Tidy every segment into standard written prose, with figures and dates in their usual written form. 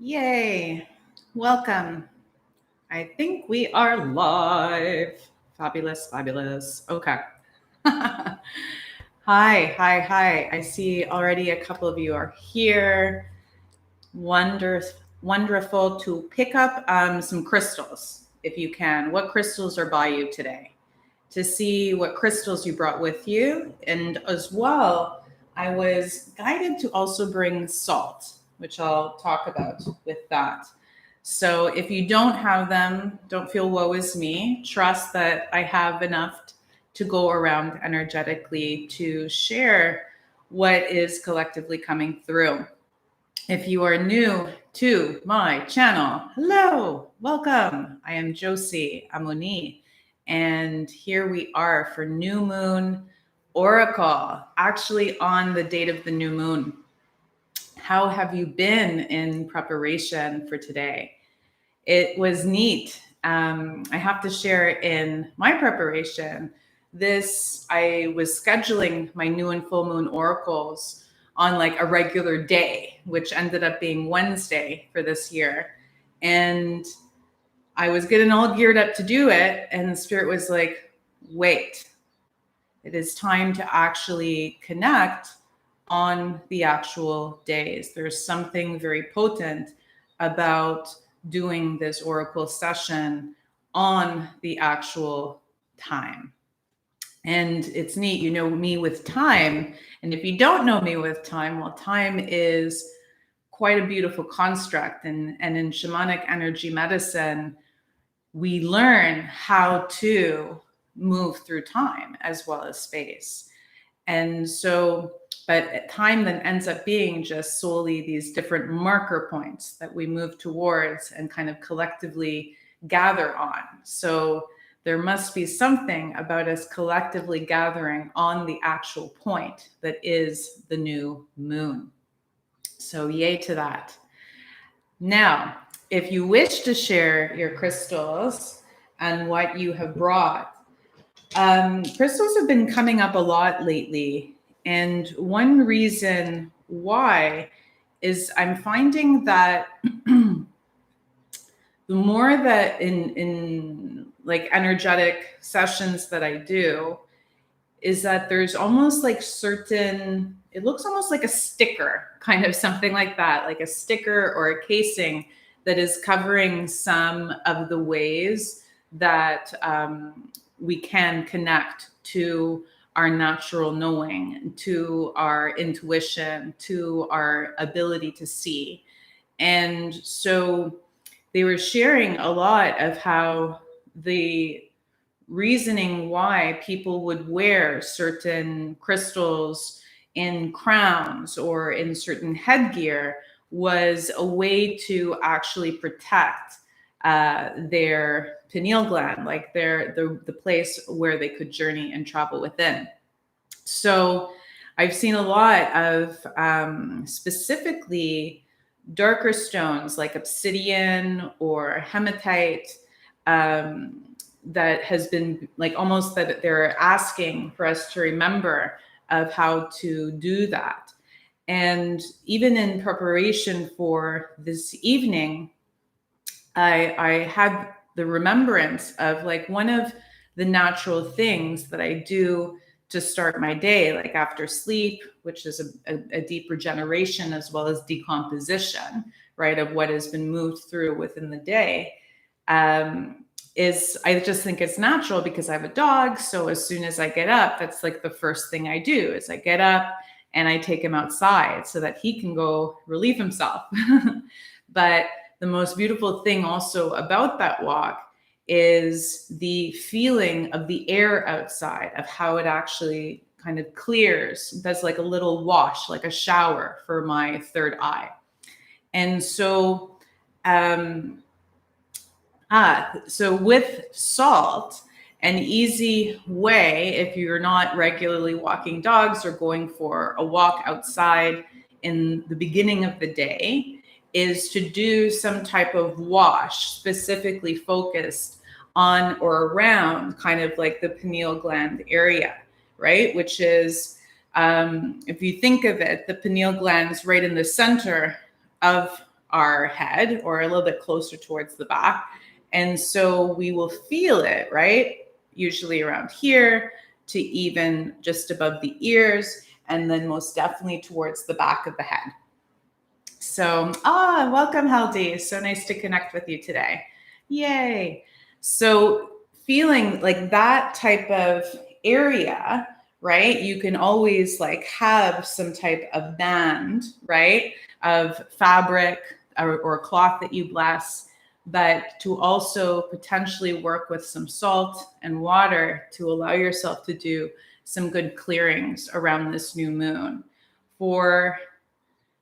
Yay. Welcome. I think we are live. Fabulous, fabulous. Okay. Hi, hi. I see already a couple of you are here. Wonderful to pick up some crystals if you can. What crystals are by you today? To see what crystals you brought with you. And as well, I was guided to also bring salt, which I'll talk about with that. So if you don't have them, don't feel woe is me. Trust that I have enough to go around energetically to share what is collectively coming through. If you are new to my channel, hello, welcome. I am Josie Amoni, and here we are for New Moon Oracle, actually on the date of the new moon. How have you been in preparation for today? It was neat. I have to share in my preparation. I was scheduling my new and full moon oracles on like a regular day, which ended up being Wednesday for this year. And I was getting all geared up to do it. And the spirit was like, wait, it is time to actually connect on the actual days. There's something very potent about doing this oracle session on the actual time. And it's neat, you know me with time. And if you don't know me with time, well, time is quite a beautiful construct. And in shamanic energy medicine, we learn how to move through time as well as space. And so, but time then ends up being just solely these different marker points that we move towards and kind of collectively gather on. So there must be something about us collectively gathering on the actual point that is the new moon. So yay to that. Now, if you wish to share your crystals and what you have brought, crystals have been coming up a lot lately. And one reason why is I'm finding that the more that in like energetic sessions that I do, is that there's almost like it looks almost like a sticker, kind of something like that, like a sticker or a casing that is covering some of the ways that we can connect to our natural knowing, to our intuition, to our ability to see. And so they were sharing a lot of how the reasoning why people would wear certain crystals in crowns or in certain headgear was a way to actually protect their pineal gland, like the place where they could journey and travel within. So I've seen a lot of specifically darker stones like obsidian or hematite that has been like almost that they're asking for us to remember of how to do that. And even in preparation for this evening, I had the remembrance of like one of the natural things that I do to start my day, like after sleep, which is a deep regeneration as well as decomposition, right, of what has been moved through within the day. Is I just think it's natural because I have a dog. So as soon as I get up, that's like the first thing I do is I get up and I take him outside so that he can go relieve himself. But the most beautiful thing also about that walk is the feeling of the air outside, of how it actually kind of clears, does like a little wash, like a shower for my third eye. And so, so with salt, an easy way, if you're not regularly walking dogs or going for a walk outside in the beginning of the day, is to do some type of wash specifically focused on or around kind of like the pineal gland area, right? Which is, if you think of it, the pineal gland is right in the center of our head or a little bit closer towards the back. And so we will feel it, right? Usually around here to even just above the ears, and then most definitely towards the back of the head. So, welcome, Heldy. So nice to connect with you today. Yay. So feeling like that type of area, right? You can always like have some type of band, right? Of fabric or cloth that you bless, but to also potentially work with some salt and water to allow yourself to do some good clearings around this new moon.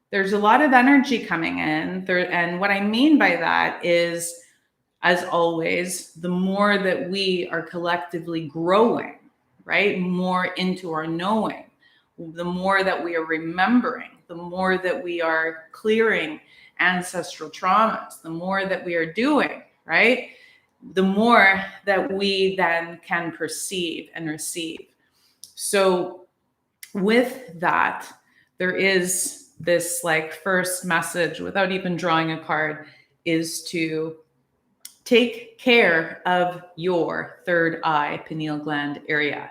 There's a lot of energy coming in there, and what I mean by that is, as always, the more that we are collectively growing, right, more into our knowing, the more that we are remembering, the more that we are clearing ancestral traumas, the more that we are doing, right, the more that we then can perceive and receive. So with that, there is this like first message, without even drawing a card, is to take care of your third eye, pineal gland area,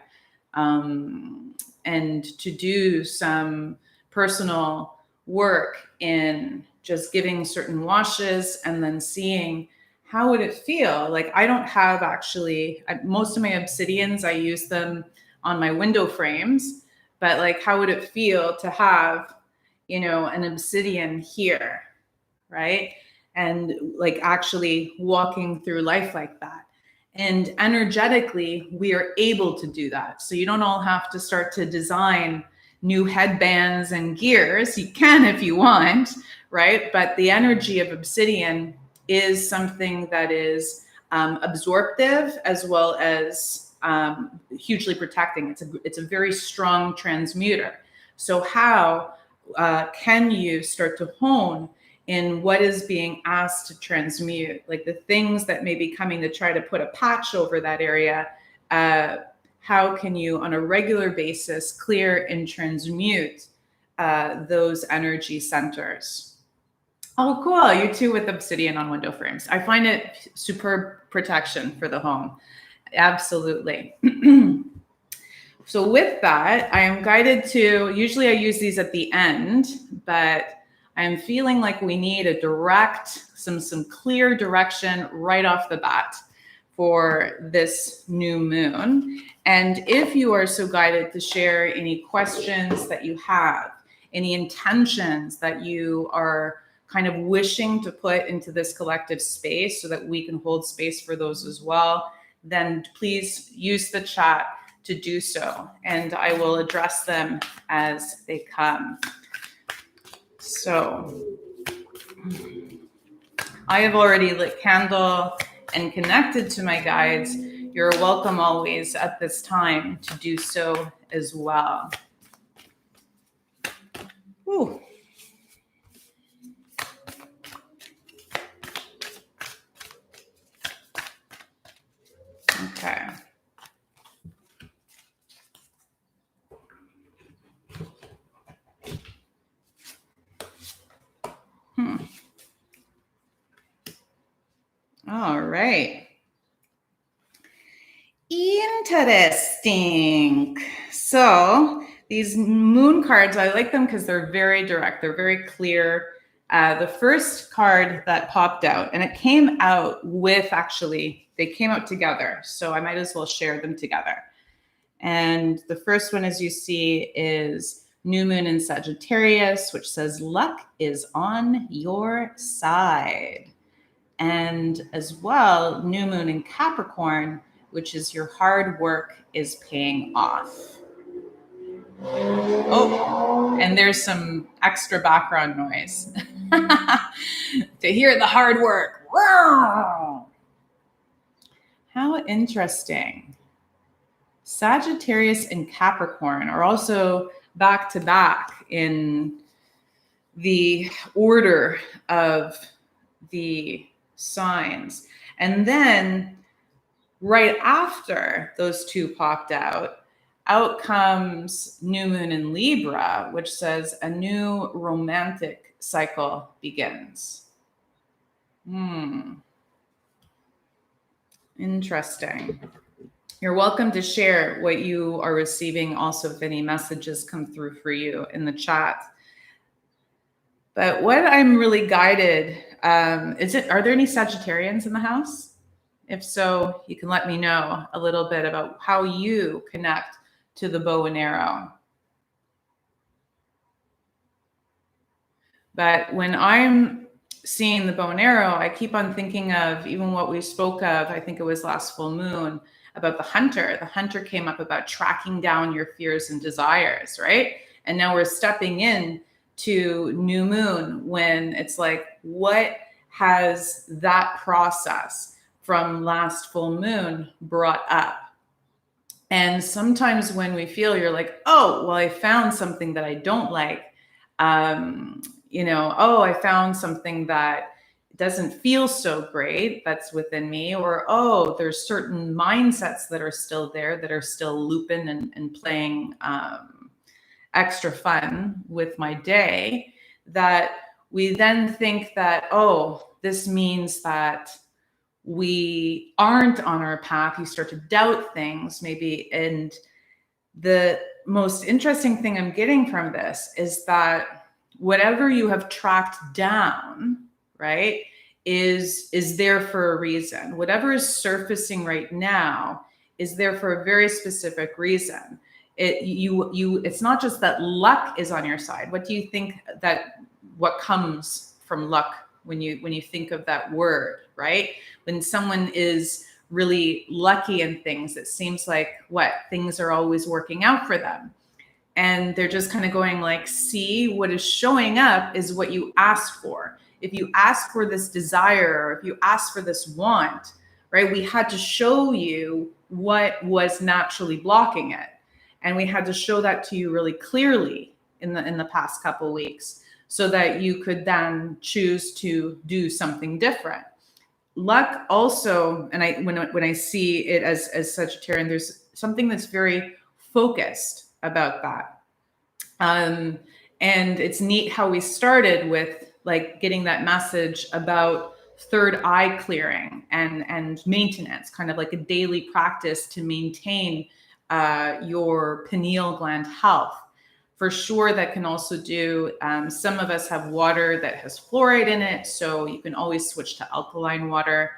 and to do some personal work in just giving certain washes and then seeing how would it feel. Like, I don't have actually, most of my obsidians, I use them on my window frames, but like, how would it feel to have, you know, an obsidian here, right? And like actually walking through life like that. And energetically, we are able to do that. So you don't all have to start to design new headbands and gears. You can if you want, right? But the energy of obsidian is something that is absorptive as well as hugely protecting. It's a very strong transmuter. So how can you start to hone in what is being asked to transmute, like the things that may be coming to try to put a patch over that area? How can you, on a regular basis, clear and transmute those energy centers? Oh, cool. You too with obsidian on window frames. I find it superb protection for the home. Absolutely. So with that, I am guided to, usually I use these at the end, but I'm feeling like we need a direct, some clear direction right off the bat for this new moon. And if you are so guided to share any questions that you have, any intentions that you are kind of wishing to put into this collective space so that we can hold space for those as well, then please use the chat to do so, and I will address them as they come. So I have already lit candle and connected to my guides. You're welcome always at this time to do so as well. Ooh. Okay. All right. Interesting. So these moon cards, I like them because they're very direct. They're very clear. The first card that popped out, and it came out with, actually, they came out together. So I might as well share them together. And the first one, as you see, is New Moon in Sagittarius, which says luck is on your side. And as well, New Moon in Capricorn, which is your hard work is paying off. Oh, and there's some extra background noise to hear the hard work. Wow. How interesting. Sagittarius and Capricorn are also back to back in the order of the signs. And then right after those two popped out comes New Moon in Libra, which says a new romantic cycle begins. Interesting. You're welcome to share what you are receiving also if any messages come through for you in the chat. But what I'm really guided, are there any Sagittarians in the house? If so, you can let me know a little bit about how you connect to the bow and arrow. But when I'm seeing the bow and arrow, I keep on thinking of even what we spoke of, I think it was last full moon, about the hunter. The hunter came up about tracking down your fears and desires, right? And now we're stepping in to new moon when it's like, what has that process from last full moon brought up? And sometimes when we feel you're like, oh, well, I found something that I don't like, oh, I found something that doesn't feel so great that's within me, or, oh, there's certain mindsets that are still there that are still looping and playing extra fun with my day, that we then think that, oh, this means that we aren't on our path. You start to doubt things maybe. And the most interesting thing I'm getting from this is that whatever you have tracked down, right, is there for a reason. Whatever is surfacing right now is there for a very specific reason. It's not just that luck is on your side. What do you think that what comes from luck when you think of that word, right? When someone is really lucky in things, it seems like things are always working out for them. And they're just kind of going like, see, what is showing up is what you asked for. If you ask for this desire, or if you ask for this want, right, we had to show you what was naturally blocking it. And we had to show that to you really clearly in the past couple of weeks, so that you could then choose to do something different. Luck also, and when I see it as Sagittarian, there's something that's very focused about that. And it's neat how we started with like getting that message about third eye clearing and maintenance, kind of like a daily practice to maintain your pineal gland health. For sure, that can also do, some of us have water that has fluoride in it, so you can always switch to alkaline water,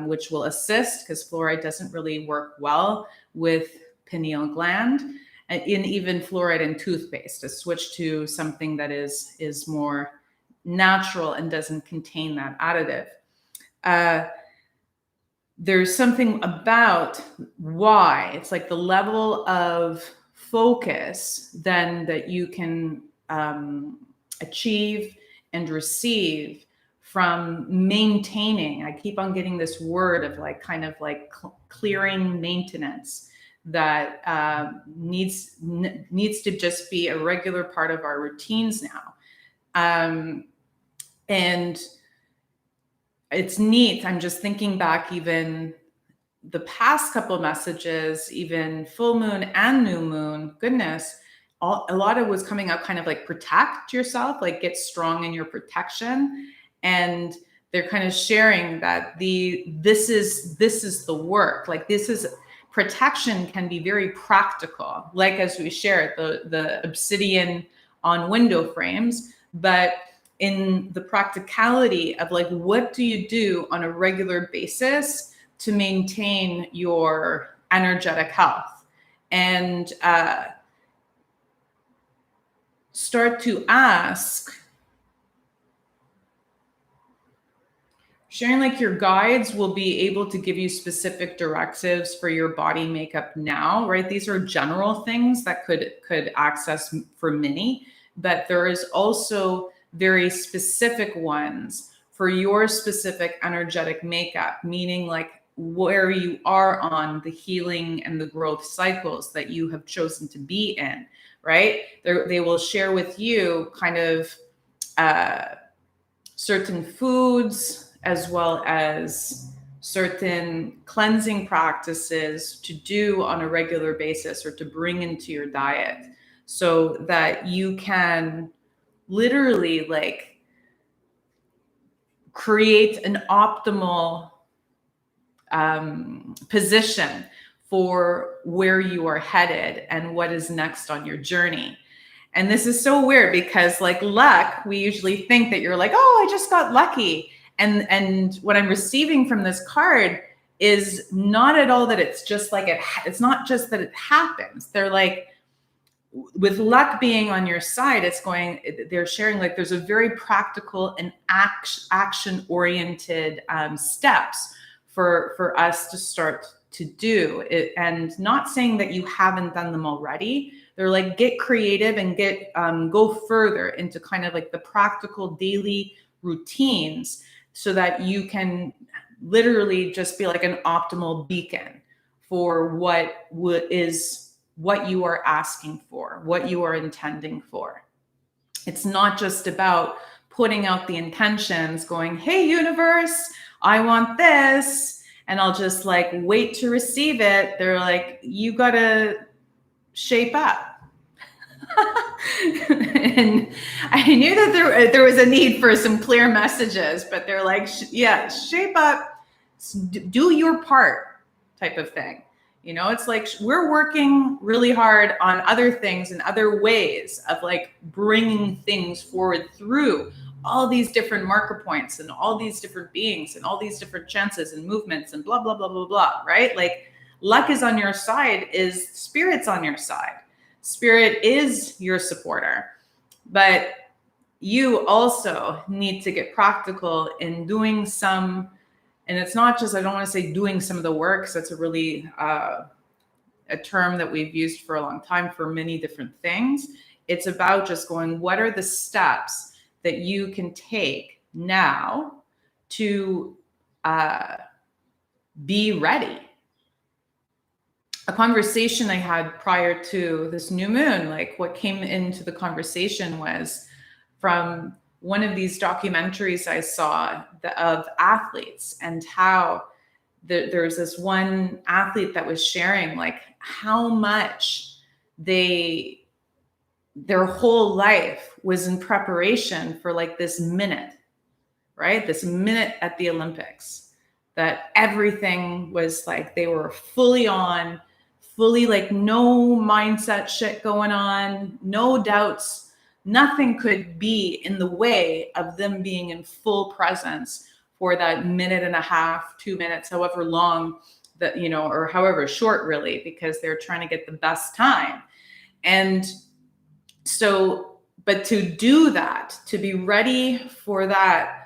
which will assist, because fluoride doesn't really work well with pineal gland. And even fluoride in toothpaste, to switch to something that is more natural and doesn't contain that additive. There's something about why, it's like the level of focus then that you can achieve and receive from maintaining. I keep on getting this word of like kind of like clearing maintenance that needs to just be a regular part of our routines now. And it's neat. I'm just thinking back, even the past couple of messages, even full moon and new moon, goodness, a lot of was coming up kind of like protect yourself, like get strong in your protection. And they're kind of sharing that this is the work. Like this is protection can be very practical, like as we shared the obsidian on window frames, but in the practicality of like, what do you do on a regular basis to maintain your energetic health? And start to ask, sharing like your guides will be able to give you specific directives for your body makeup now, right? These are general things that could access for many, but there is also very specific ones for your specific energetic makeup, meaning like where you are on the healing and the growth cycles that you have chosen to be in, right? They will share with you kind of certain foods, as well as certain cleansing practices to do on a regular basis or to bring into your diet, so that you can literally like create an optimal position for where you are headed and what is next on your journey. And this is so weird because like luck, we usually think that you're like, oh, I just got lucky. And what I'm receiving from this card is not at all that it's just like it's not just that it happens. They're like, with luck being on your side, they're sharing like there's a very practical and action oriented steps for us to start to do it, and not saying that you haven't done them already. They're like, get creative and go further into kind of like the practical daily routines so that you can literally just be like an optimal beacon for what you are asking for, what you are intending for. It's not just about putting out the intentions, going, hey, universe, I want this, and I'll just like wait to receive it. They're like, you got to shape up. And I knew that there was a need for some clear messages, but they're like, yeah, shape up, do your part type of thing. You know, it's like we're working really hard on other things and other ways of like bringing things forward through all these different marker points and all these different beings and all these different chances and movements and blah, blah, blah, blah, blah, right? Like luck is on your side, is spirit's on your side. Spirit is your supporter, but you also need to get practical in doing some, and it's not just, I don't want to say doing some of the work, because that's a really a term that we've used for a long time for many different things. It's about just going, what are the steps that you can take now to be ready? A conversation I had prior to this new moon, like what came into the conversation was from one of these documentaries I saw of athletes, and how there's this one athlete that was sharing like how much their whole life was in preparation for like this minute, right? This minute at the Olympics, that everything was like, they were fully on, fully like no mindset shit going on, no doubts. Nothing could be in the way of them being in full presence for that minute and a half, 2 minutes, however long that, you know, or however short really, because they're trying to get the best time. And so, but to do that, to be ready for that,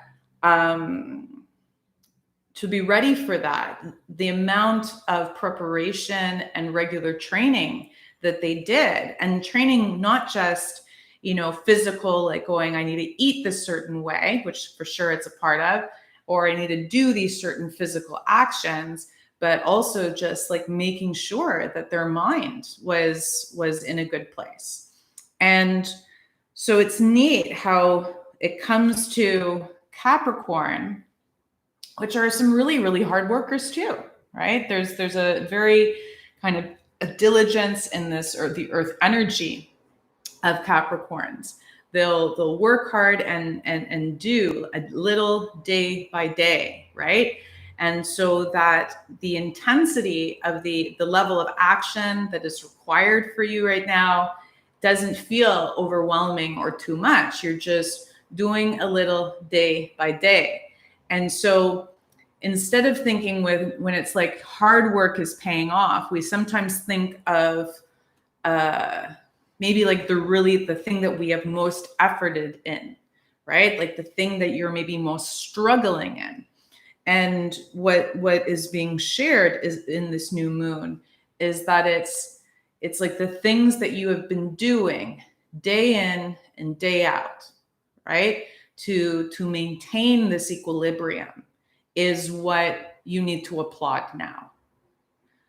the amount of preparation and regular training that they did, and training not just, you know, physical, like going, I need to eat this certain way, which for sure it's a part of, or I need to do these certain physical actions, but also just like making sure that their mind was in a good place. And so it's neat how it comes to Capricorn, which are some really, really hard workers too, right? There's a very kind of a diligence in this, or the earth energy of Capricorns. They'll work hard and do a little day by day, right? And so that the intensity of the level of action that is required for you right now doesn't feel overwhelming or too much. You're just doing a little day by day. And so instead of thinking when it's like hard work is paying off, we sometimes think of maybe like the thing that we have most efforted in, right? Like the thing that you're maybe most struggling in. And what is being shared is in this new moon is that it's like the things that you have been doing day in and day out, right? To maintain this equilibrium is what you need to applaud now.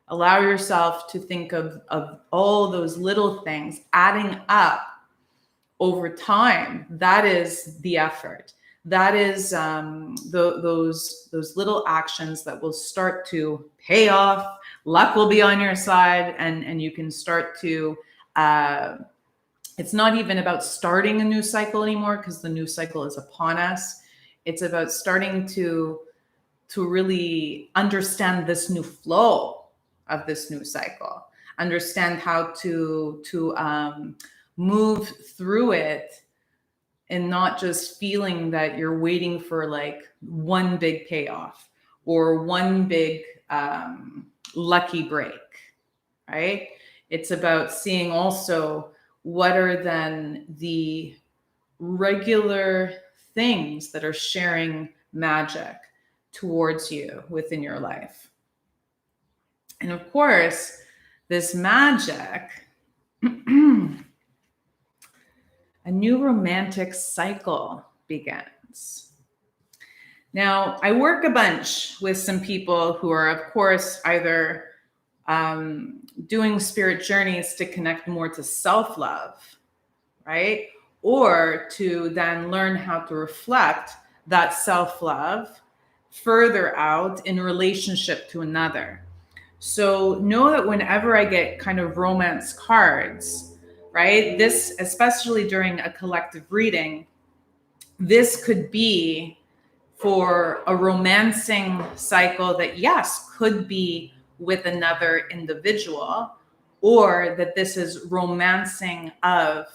Allow yourself to think of all those little things adding up over time. That is the effort. That is those little actions that will start to pay off. Luck will be on your side, and you can start to, it's not even about starting a new cycle anymore, because the new cycle is upon us. It's about starting to really understand this new flow of this new cycle, understand how to move through it, and not just feeling that you're waiting for like one big payoff or one big lucky break, right? It's about seeing also what are then the regular things that are sharing magic towards you within your life. And of course, this magic, a new romantic cycle begins. Now, I work a bunch with some people who are, of course, either doing spirit journeys to connect more to self-love, right? Or to then learn how to reflect that self-love further out in relationship to another. So know that whenever I get kind of romance cards, right? This, especially during a collective reading, this could be for a romancing cycle that, yes, could be with another individual, or that this is romancing of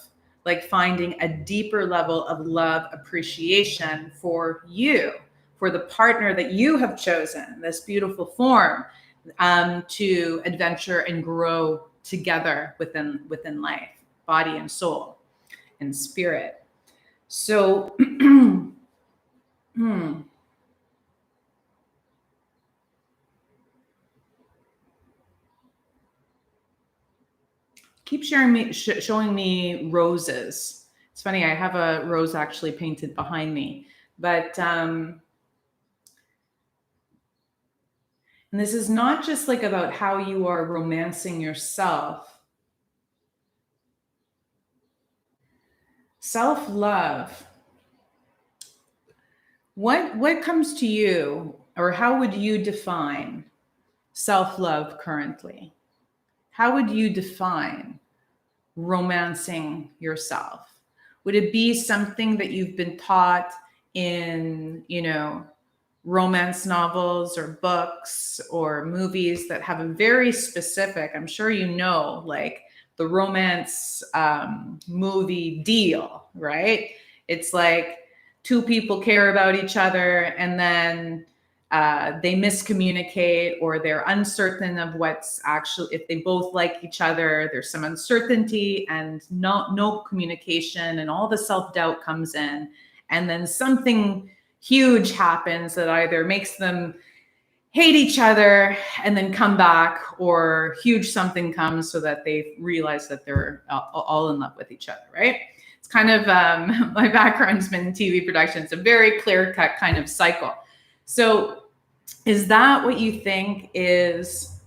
like finding a deeper level of love appreciation for you, for the partner that you have chosen, this beautiful form, to adventure and grow together within life, body and soul and spirit. So keep showing me roses. It's funny, I have a rose actually painted behind me, but and this is not just like about how you are romancing yourself. Self-love. What comes to you, or how would you define self-love currently? How would you define romancing yourself? Would it be something that you've been taught in, romance novels or books or movies that have a very specific, I'm sure like the romance movie deal, right? It's like two people care about each other and then they miscommunicate, or they're uncertain of what's actually, if they both like each other, there's some uncertainty and no communication, and all the self-doubt comes in, and then something huge happens that either makes them hate each other and then come back, or huge something comes so that they realize that they're all in love with each other, right? It's kind of, my background's been in TV production. It's a very clear-cut kind of cycle. So is that what you think is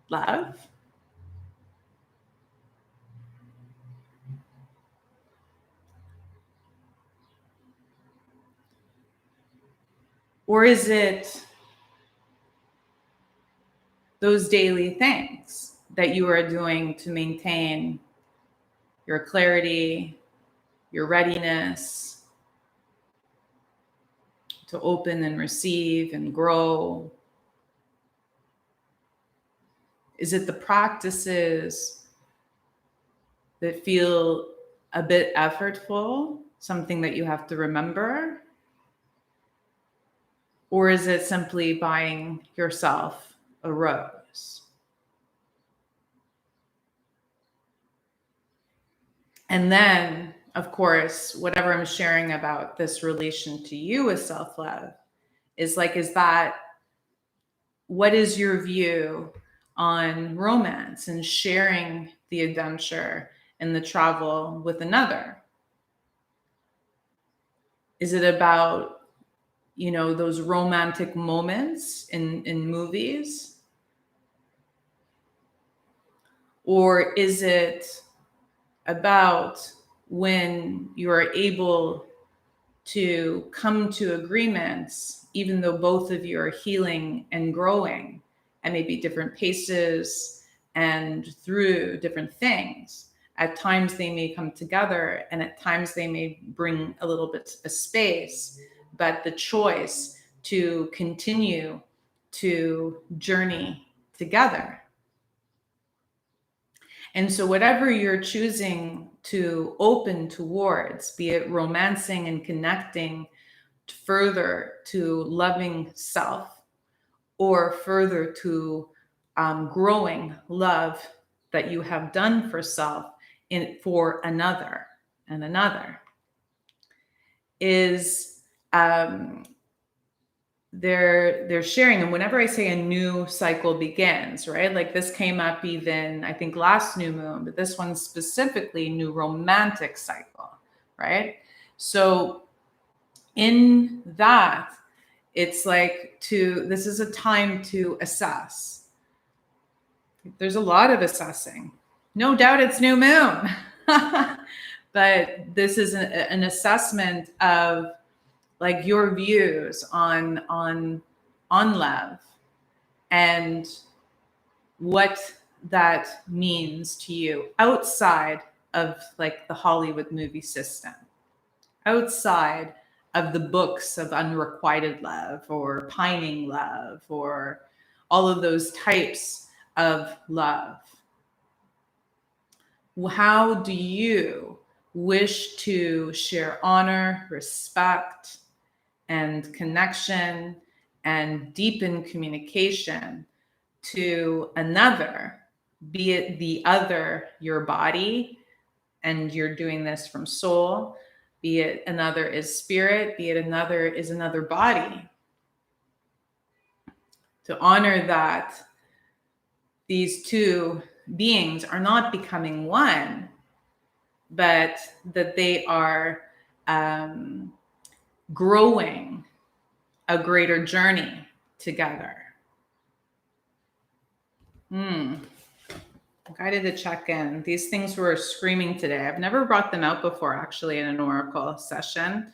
love? Or is it those daily things that you are doing to maintain your clarity, your readiness to open and receive and grow? Is it the practices that feel a bit effortful, something that you have to remember? Or is it simply buying yourself a rose? And then, of course, whatever I'm sharing about this relation to you with self-love is like, what is your view on romance and sharing the adventure and the travel with another? Is it about, those romantic moments in movies? Or is it about when you are able to come to agreements, even though both of you are healing and growing at maybe different paces and through different things, At times they may come together, and at times they may bring a little bit of space, but the choice to continue to journey together. And so whatever you're choosing to open towards, be it romancing and connecting further to loving self, or further to growing love that you have done for self for another and another, is they're sharing. And whenever I say a new cycle begins, right, like this came up even I think last new moon, but this one specifically, new romantic cycle, right? So in that, it's like this is a time to assess. There's a lot of assessing, no doubt. It's new moon. But this is an assessment of like your views on love and what that means to you outside of like the Hollywood movie system, outside of the books of unrequited love or pining love or all of those types of love. How do you wish to share honor, respect, and connection and deepen communication to another, be it the other, your body, and you're doing this from soul, be it another is spirit, be it another is another body, to honor that these two beings are not becoming one, but that they are growing a greater journey together. Guided to check in. These things were screaming today. I've never brought them out before, actually, in an oracle session.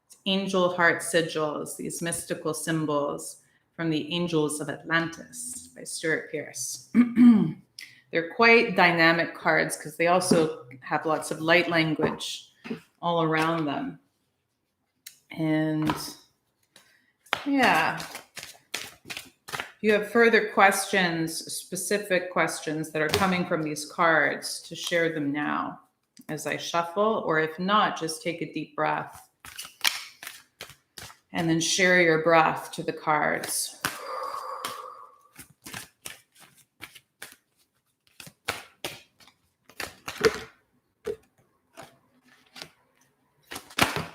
It's Angel Hearts Sigils, these mystical symbols from the Angels of Atlantis by Stuart Pearce. They're quite dynamic cards because they also have lots of light language all around them. And yeah, if you have further questions, specific questions that are coming from these cards, to share them now as I shuffle, or if not, just take a deep breath and then share your breath to the cards.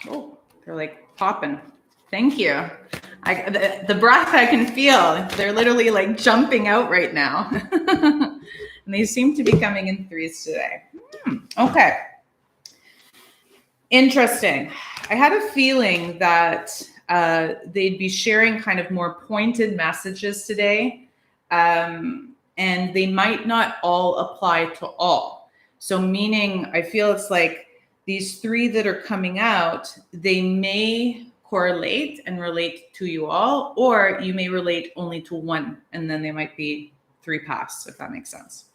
Oh, they're like popping. Thank you. The breath I can feel. They're literally like jumping out right now. And they seem to be coming in threes today. Okay. Interesting. I had a feeling that they'd be sharing kind of more pointed messages today. And they might not all apply to all. So meaning, I feel it's like these three that are coming out, they may correlate and relate to you all, or you may relate only to one, and then they might be three paths, if that makes sense.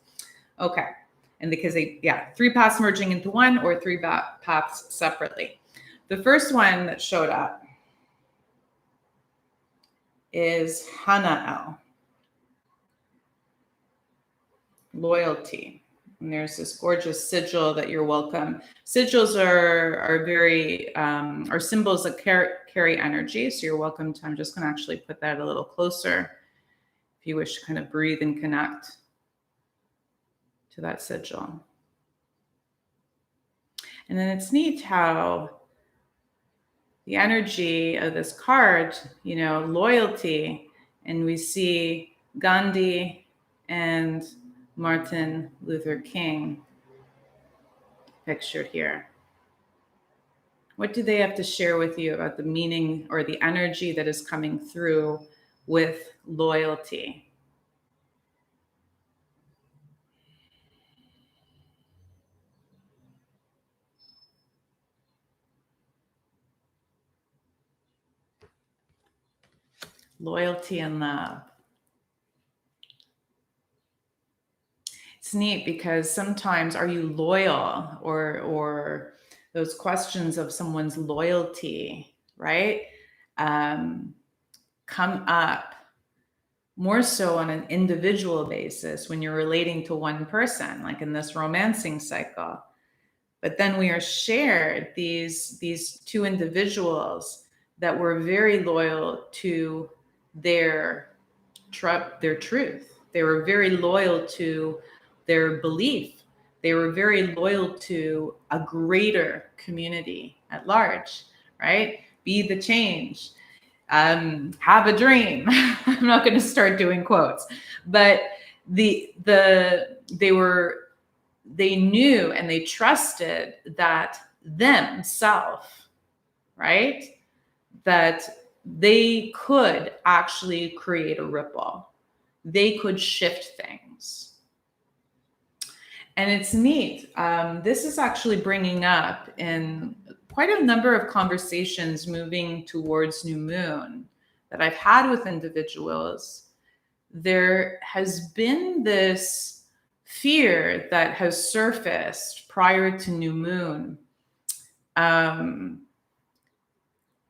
Okay. And because three paths merging into one, or three paths separately. The first one that showed up is Hanael, loyalty. And there's this gorgeous sigil that you're welcome. Sigils are very are symbols that carry energy. So you're welcome to. I'm just going to actually put that a little closer if you wish to kind of breathe and connect to that sigil. And then it's neat how the energy of this card, loyalty, and we see Gandhi and Martin Luther King pictured here. What do they have to share with you about the meaning or the energy that is coming through with loyalty? Loyalty and love. It's neat because sometimes, are you loyal, or those questions of someone's loyalty, right? Come up more so on an individual basis when you're relating to one person, like in this romancing cycle. But then we are shared these two individuals that were very loyal to their truth. They were very loyal to their belief. They were very loyal to a greater community at large, right? Be the change. Have a dream. I'm not going to start doing quotes, but they knew and they trusted that themselves, right? That they could actually create a ripple. They could shift things. And it's neat. This is actually bringing up in quite a number of conversations moving towards new moon that I've had with individuals. There has been this fear that has surfaced prior to new moon that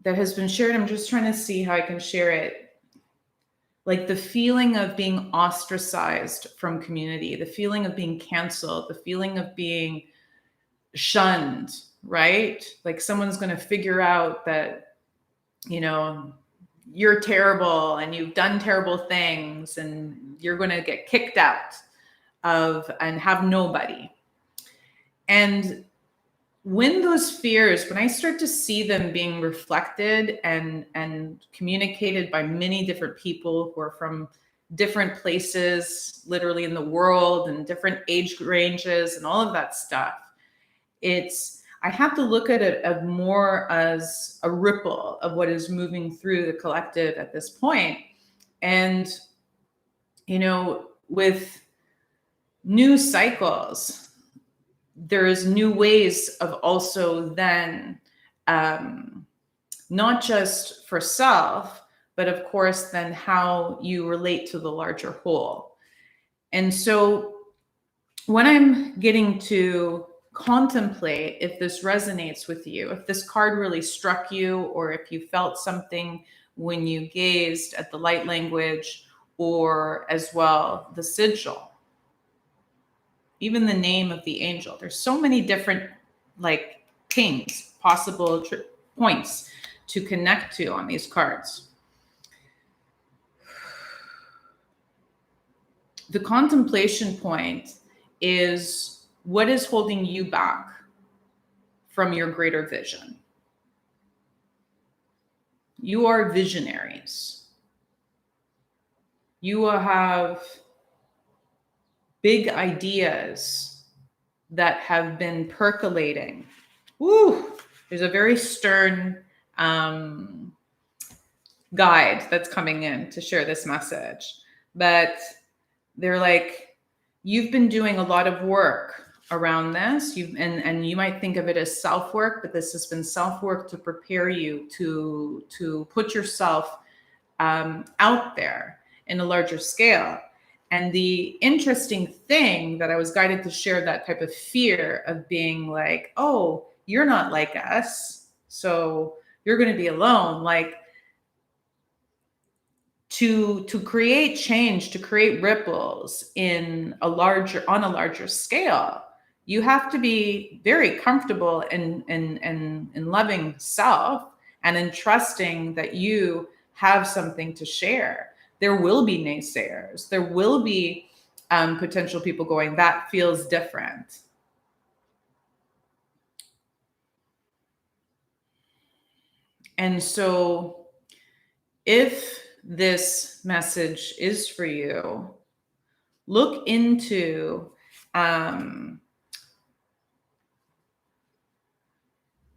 has been shared. I'm just trying to see how I can share it. Like the feeling of being ostracized from community, the feeling of being canceled, the feeling of being shunned, right? Like someone's going to figure out that, you know, you're terrible and you've done terrible things and you're going to get kicked out of and have nobody. And when those fears, when I start to see them being reflected and communicated by many different people who are from different places, literally in the world, and different age ranges and all of that stuff, I have to look at it more as a ripple of what is moving through the collective at this point. And, you know, with new cycles, there's new ways of also then, not just for self, but of course, then how you relate to the larger whole. And so when I'm getting to contemplate if this resonates with you, if this card really struck you, or if you felt something when you gazed at the light language, or as well the sigil, even the name of the angel. There's so many different like things, possible points to connect to on these cards. The contemplation point is what is holding you back from your greater vision. You are visionaries. You will have big ideas that have been percolating. Woo! There's a very stern guide that's coming in to share this message. But they're like, you've been doing a lot of work around this. And you might think of it as self-work, but this has been self-work to prepare you to put yourself out there in a larger scale. And the interesting thing that I was guided to share, that type of fear of being like, oh, you're not like us, so you're going to be alone. Like to create change, to create ripples on a larger scale, you have to be very comfortable in loving self and in trusting that you have something to share. There will be naysayers. There will be potential people going, that feels different. And so if this message is for you, look into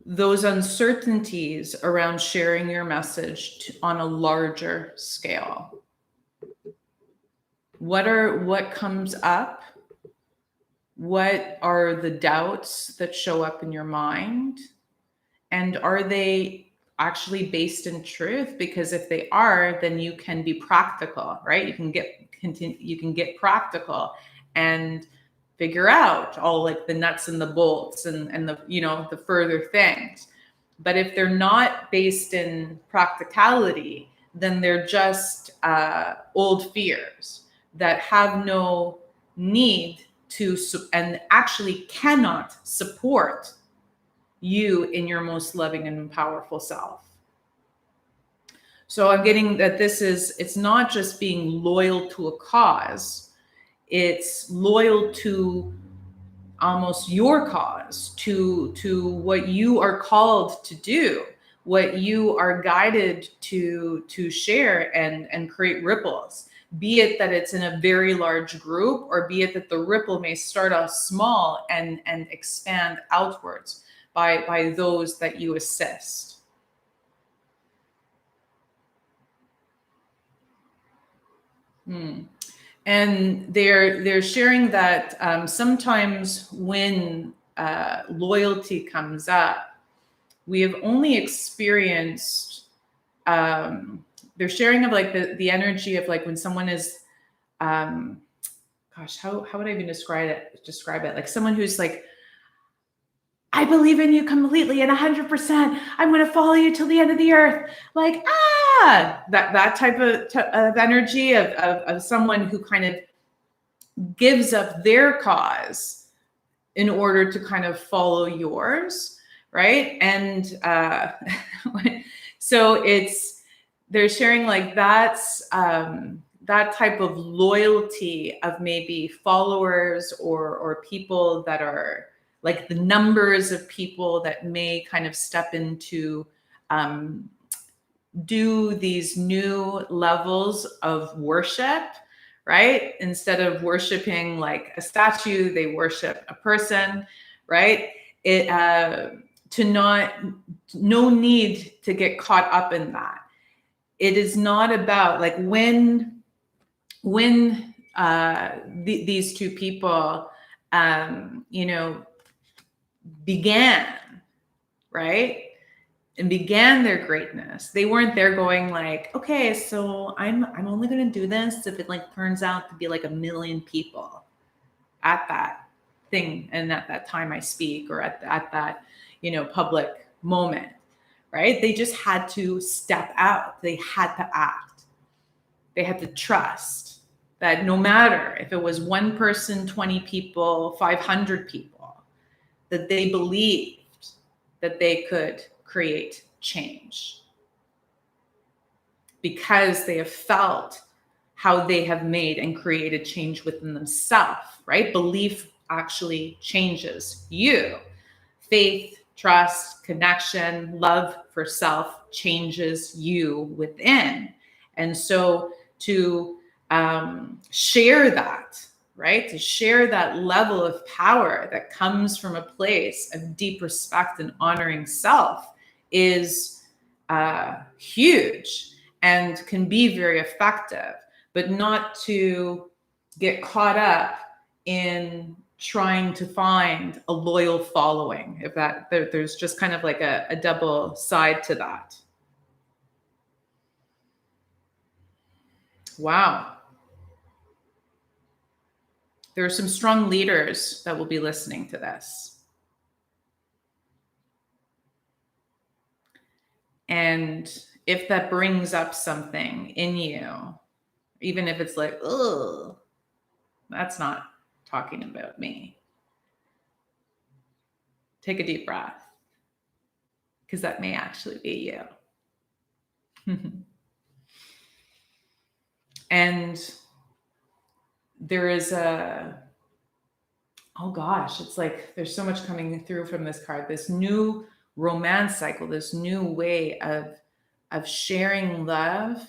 those uncertainties around sharing your message on a larger scale. What comes up? What are the doubts that show up in your mind? And are they actually based in truth? Because if they are, then you can be practical, right? You can get practical and figure out all like the nuts and the bolts and the, you know, the further things. But if they're not based in practicality, then they're just old fears that have no need to, and actually cannot support you in your most loving and powerful self. So I'm getting that it's not just being loyal to a cause, it's loyal to almost your cause, to what you are called to do, what you are guided to share and create ripples, be it that it's in a very large group, or be it that the ripple may start off small and expand outwards by those that you assist. And they're sharing that sometimes when loyalty comes up, we have only experienced. They're sharing of like the energy of like when someone is, gosh, how would I even describe it? Like someone who's like, I believe in you completely and 100%. I'm going to follow you till the end of the earth. Like, that type of energy of someone who kind of gives up their cause in order to kind of follow yours, right? And so they're sharing like that's that type of loyalty of maybe followers or people that are like the numbers of people that may kind of step into do these new levels of worship, right? Instead of worshiping like a statue, they worship a person, right? No need to get caught up in that. It is not about like when these two people, you know, began, right? And began their greatness. They weren't there going like, okay, so I'm only going to do this if it like turns out to be like 1 million people at that thing and at that time I speak, or at that, you know, public moment, right? They just had to step out. They had to act. They had to trust that no matter if it was 1 person, 20 people, 500 people, that they believed that they could create change because they have felt how they have made and created change within themselves, right? Belief actually changes you. Faith, trust, connection, love for self changes you within. And so to share that, right? To share that level of power that comes from a place of deep respect and honoring self is huge and can be very effective, but not to get caught up in trying to find a loyal following. If that there's just kind of like a double side to that. Wow. There are some strong leaders that will be listening to this. And if that brings up something in you, even if it's like, oh, that's not talking about me, take a deep breath, because that may actually be you. And there is oh gosh, it's like there's so much coming through from this card, this new romance cycle, this new way of sharing love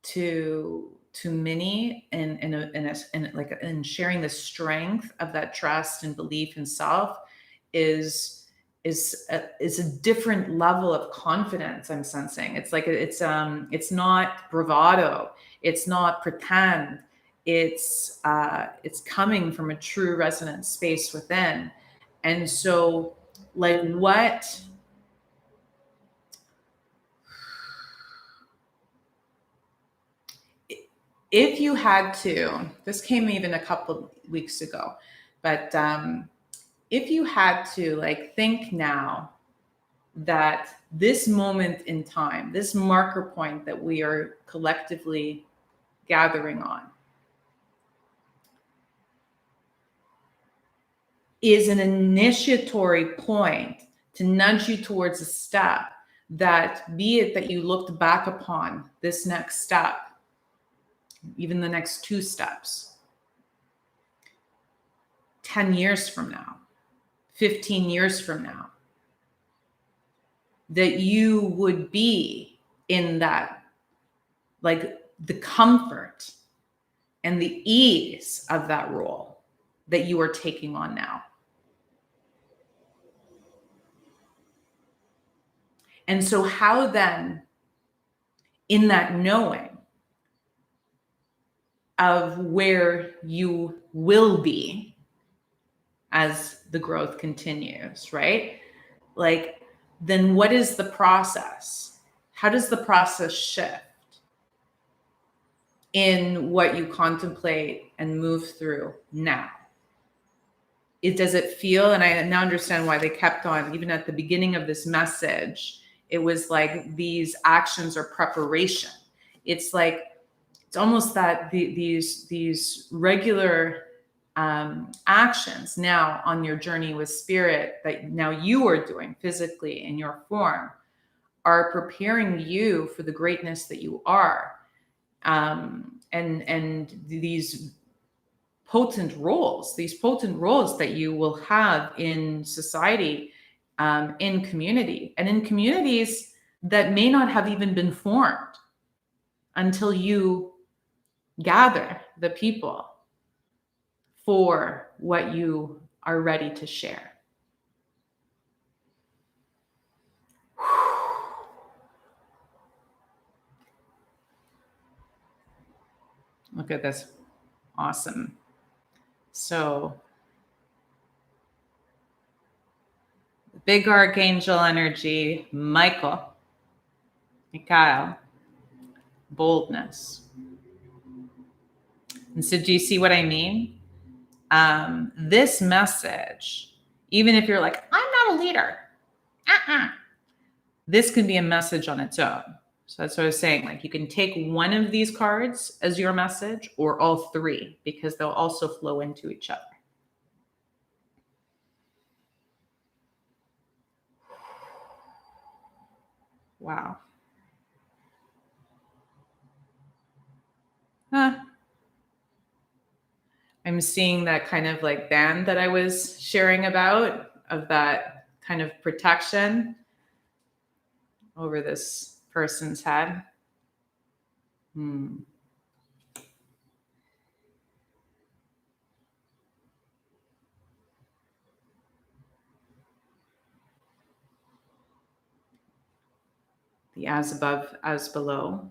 to many and sharing the strength of that trust and belief in self is a different level of confidence. I'm sensing it's like it's not bravado, it's not pretend, it's coming from a true resonant space within. And so like what if you had to, this came even a couple of weeks ago, But if you had to like think now that this moment in time, this marker point that we are collectively gathering on, is an initiatory point to nudge you towards a step that, be it that you looked back upon this next step, even the next 2 steps, 10 years from now, 15 years from now, that you would be in that, like the comfort and the ease of that role that you are taking on now. And so how then, in that knowing of where you will be as the growth continues, right? Like, then what is the process? How does the process shift in what you contemplate and move through now? Does it feel, and I now understand why they kept on, even at the beginning of this message, it was like these actions are preparation. It's like, it's almost that these regular actions now on your journey with spirit that now you are doing physically in your form are preparing you for the greatness that you are, and these potent roles that you will have in society, in community, and in communities that may not have even been formed until you gather the people for what you are ready to share. Look at this. Awesome. So, big archangel energy, Michael, boldness. And so, do you see what I mean? This message, even if you're like, I'm not a leader, this can be a message on its own. So that's what I was saying. Like, you can take one of these cards as your message, or all 3, because they'll also flow into each other. Wow. I'm seeing that kind of like band that I was sharing about, of that kind of protection over this person's head. The as above, as below.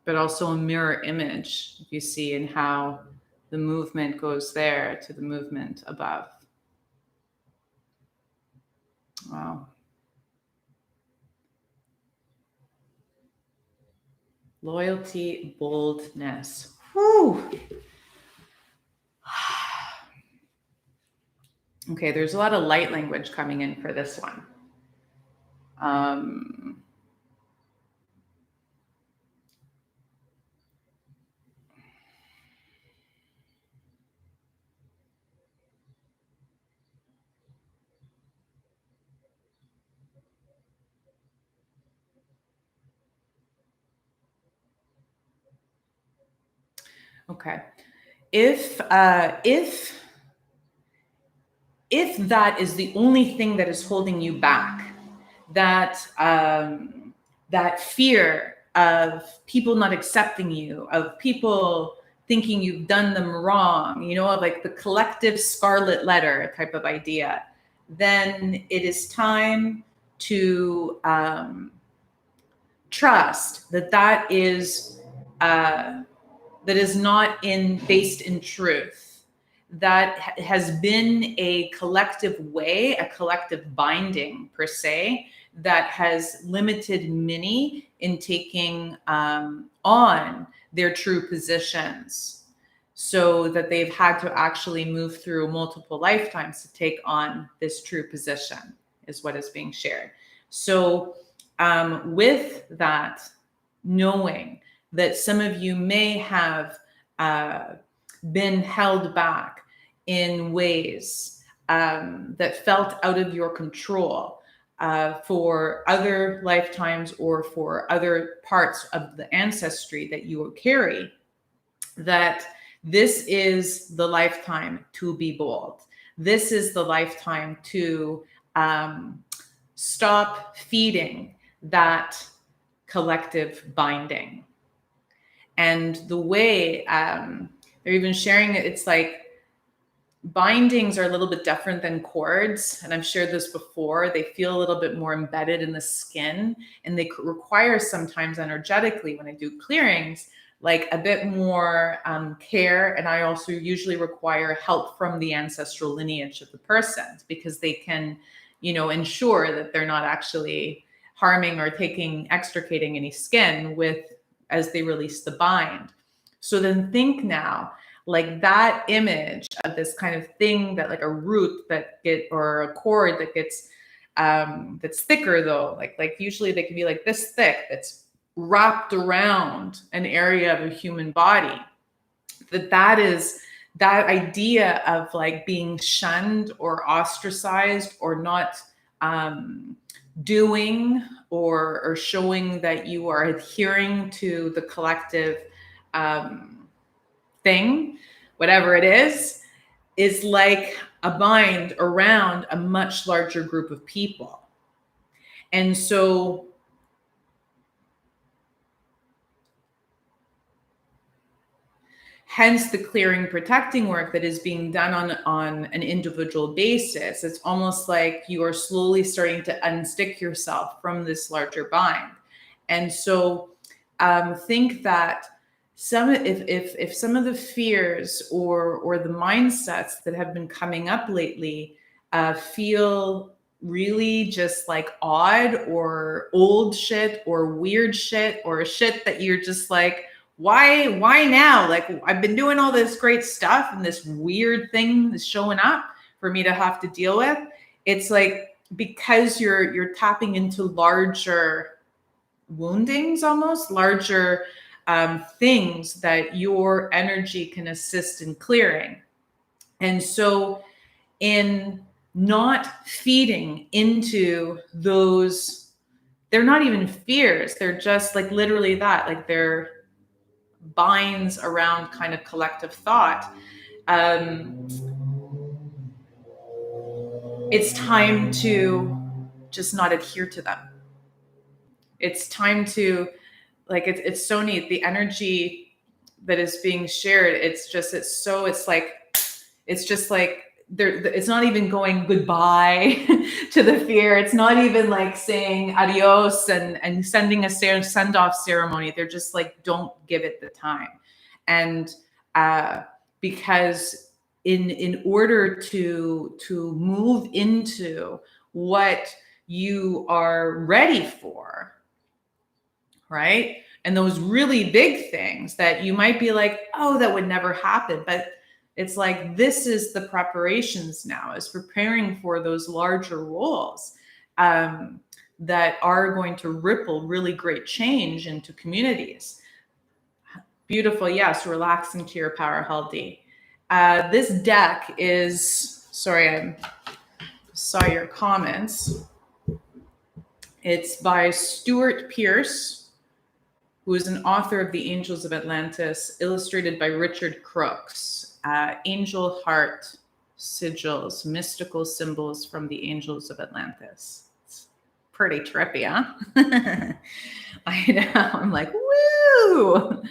But also a mirror image, you see, in how the movement goes there to the movement above. Wow. Loyalty, boldness. Whew. Okay, there's a lot of light language coming in for this one. Okay. If that is the only thing that is holding you back, that that fear of people not accepting you, of people thinking you've done them wrong, you know, like the collective scarlet letter type of idea, then it is time to trust that is not based in truth. That has been a collective way, a collective binding per se, that has limited many in taking on their true positions, so that they've had to actually move through multiple lifetimes to take on this true position, is what is being shared. So with that, knowing that some of you may have been held back in ways that felt out of your control for other lifetimes or for other parts of the ancestry that you carry, that this is the lifetime to be bold. This is the lifetime to stop feeding that collective binding. And the way they're even sharing it, it's like bindings are a little bit different than cords. And I've shared this before. They feel a little bit more embedded in the skin, and they require sometimes energetically, when I do clearings, like a bit more care. And I also usually require help from the ancestral lineage of the person, because they can, ensure that they're not actually harming or extricating any skin as they release the bind. So then think now, like that image of this kind of thing, that like a root or a cord that gets that's thicker though, like usually they can be like this thick, that's wrapped around an area of a human body. That is that idea of like being shunned or ostracized, or not doing or showing that you are adhering to the collective thing, whatever it is like a bind around a much larger group of people. And so hence the clearing, protecting work that is being done on an individual basis. It's almost like you are slowly starting to unstick yourself from this larger bind. And so think that if some of the fears or the mindsets that have been coming up lately feel really just like odd or old shit or weird shit or shit that you're just like, why now? Like, I've been doing all this great stuff and this weird thing is showing up for me to have to deal with. It's like, because you're tapping into larger woundings, almost larger things that your energy can assist in clearing. And so in not feeding into those, they're not even fears, they're just like literally that, like they're binds around kind of collective thought. It's time to just not adhere to them. It's time to, like, it's so neat, the energy that is being shared. It's not even going goodbye to the fear. It's not even like saying adios and sending a send-off ceremony. They're just like, don't give it the time. And because in order to move into what you are ready for, right? And those really big things that you might be like, oh, that would never happen. But it's like, this is the preparations now, is preparing for those larger roles that are going to ripple really great change into communities. Beautiful. Yes. Relax into your power, Haldi. This deck is, sorry, I saw your comments. It's by Stuart Pearce, who is an author of The Angels of Atlantis, illustrated by Richard Crooks. Angel Hearts Sigils, mystical symbols from the Angels of Atlantis. It's pretty trippy, huh? I know. I'm like, woo!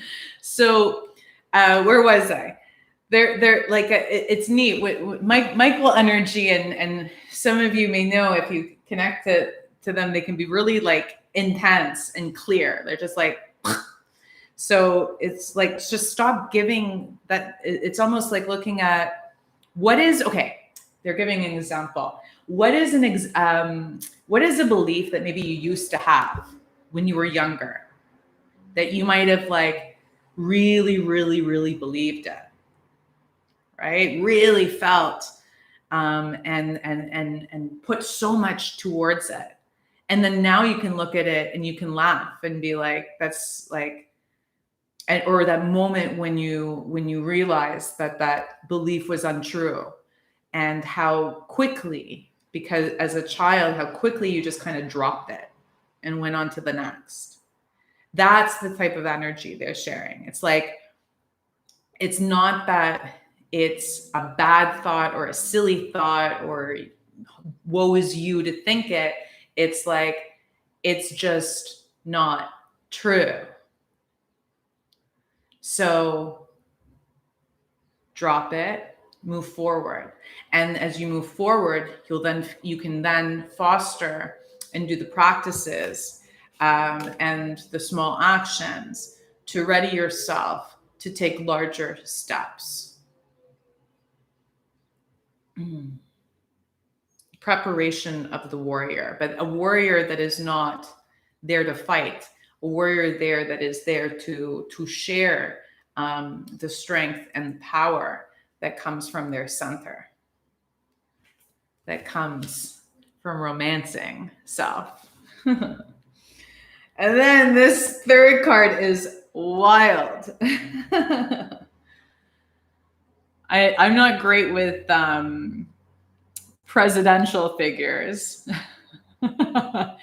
So, where was I? They're like, it's neat with Michael energy, and some of you may know, if you connect to them, they can be really like intense and clear. They're just like, so it's like, just stop giving that. It's almost like looking at okay, they're giving an example. What is a belief that maybe you used to have when you were younger, that you might have like really, really, really believed it, right? Really felt and put so much towards it. And then now you can look at it and you can laugh and be like, that's like, or that moment when you realize that belief was untrue, and how quickly, because as a child, how quickly you just kind of dropped it and went on to the next. That's the type of energy they're sharing. It's like, it's not that it's a bad thought or a silly thought or woe is you to think it. It's like, it's just not true. So drop it, move forward. And as you move forward, you can then foster and do the practices and the small actions to ready yourself to take larger steps. Preparation of the warrior, but a warrior that is not there to fight, a warrior there that is there to share the strength and power that comes from their center, that comes from romancing self. And then this third card is wild. I'm not great with presidential figures, but